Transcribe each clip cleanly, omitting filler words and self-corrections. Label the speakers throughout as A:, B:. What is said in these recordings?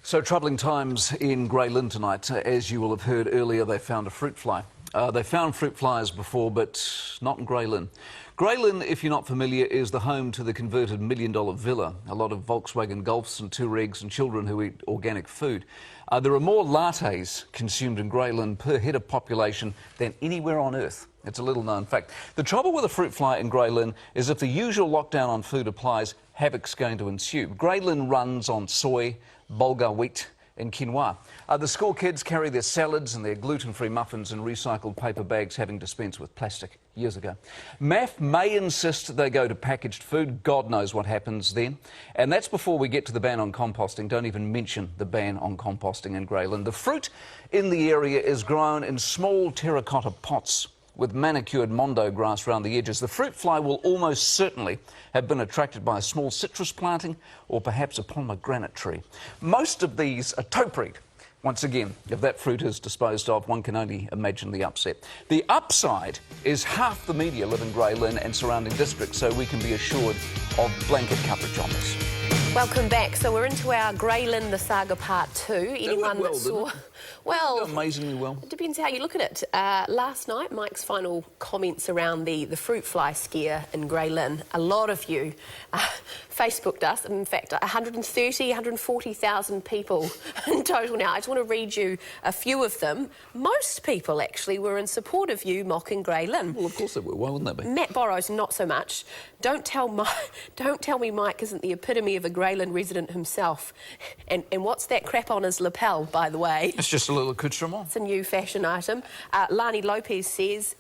A: So troubling times in Grey Lynn tonight. As you will have heard earlier, they found a fruit fly. They found fruit flies before, but not in Grey Lynn. Grey Lynn, if you're not familiar, is the home to the converted $1 million villa. A lot of Volkswagen Golfs and Touaregs and children who eat organic food. There are more lattes consumed in Grey Lynn per head of population than anywhere on earth. It's a little known fact. The trouble with a fruit fly in Grey Lynn is if the usual lockdown on food applies, havoc's going to ensue. Grey Lynn runs on soy, bulgur wheat and quinoa. The school kids carry their salads and their gluten-free muffins in recycled paper bags, having dispensed with plastic years ago. MAF may insist they go to packaged food. God knows what happens then. And that's before we get to the ban on composting. Don't even mention the ban on composting in Grey Lynn. The fruit in the area is grown in small terracotta pots with manicured mondo grass around the edges. The fruit fly will almost certainly have been attracted by a small citrus planting or perhaps a pomegranate tree. Most of these are topiary. Once again, if that fruit is disposed of, one can only imagine the upset. The upside is half the media live in Grey Lynn and surrounding districts, so we can be assured of blanket coverage on this.
B: Welcome back. So we're into our Grey Lynn, the saga part 2. Anyone that saw... Well,
A: amazingly well.
B: It depends how you look at it. Last night, Mike's final comments around the fruit fly scare in Grey Lynn. A lot of you Facebooked us. In fact, 140,000 people in total now. I just want to read you a few of them. Most people actually were in support of you mocking Grey Lynn.
A: Well, of course they were. Why wouldn't they be?
B: Matt Borrows, not so much. Don't tell me Mike isn't the epitome of a Grey Lynn resident himself. And what's that crap on his lapel, by the way?
A: It's just a little accoutrement.
B: It's a new fashion item. Lani Lopez says,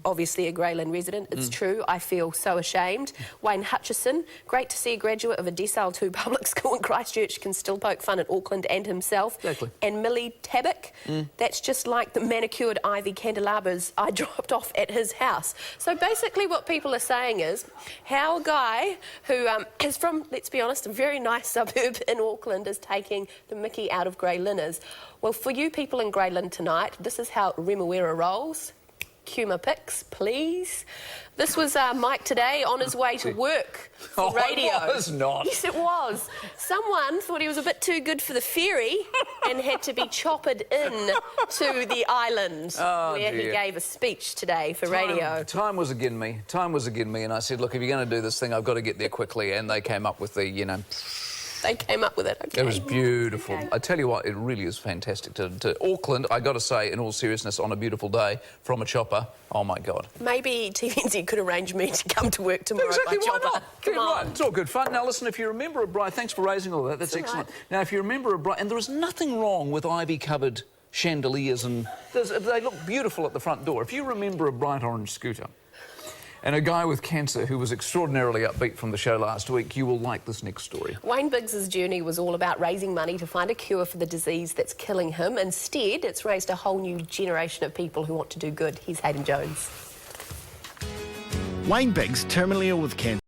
B: obviously a Grey Lynn resident, it's true, I feel so ashamed. Wayne Hutchison, great to see a graduate of a Decile 2 public school in Christchurch can still poke fun at Auckland and himself.
A: Exactly.
B: And Millie Tabak, that's just like the manicured ivy candelabras I dropped off at his house. So basically what people are saying is how a guy who is from, let's be honest, a very nice suburb in Auckland is taking the mickey out of Grey Lynners. Well, for you people in Grey Lynn tonight, this is how Remuera rolls. Cue my pics, please. This was Mike today on his way to work for radio.
A: It was not.
B: Yes, it was. Someone thought he was a bit too good for the ferry and had to be choppered in to the island where he gave a speech today for radio.
A: Time was against me. Time was against me, and I said, look, if you're going to do this thing, I've got to get there quickly. And they came up with the, you know...
B: They came up with it, okay.
A: It was beautiful.
B: Okay.
A: I tell you what, it really is fantastic. To Auckland, I got to say, in all seriousness, on a beautiful day, from a chopper, oh my God.
B: Maybe TVNZ could arrange me to come to work tomorrow
A: exactly,
B: by
A: why
B: chopper.
A: not?
B: Come on.
A: Right. It's all good fun. Now listen, if you remember a bride, thanks for raising all that, that's excellent. Right. Now if you remember a bride, and there is nothing wrong with ivy-covered chandeliers, and they look beautiful at the front door. If you remember a bright orange scooter, and a guy with cancer who was extraordinarily upbeat from the show last week, you will like this next story.
B: Wayne Biggs's journey was all about raising money to find a cure for the disease that's killing him. Instead, it's raised a whole new generation of people who want to do good. Here's Hayden Jones.
C: Wayne Biggs, terminally ill with cancer.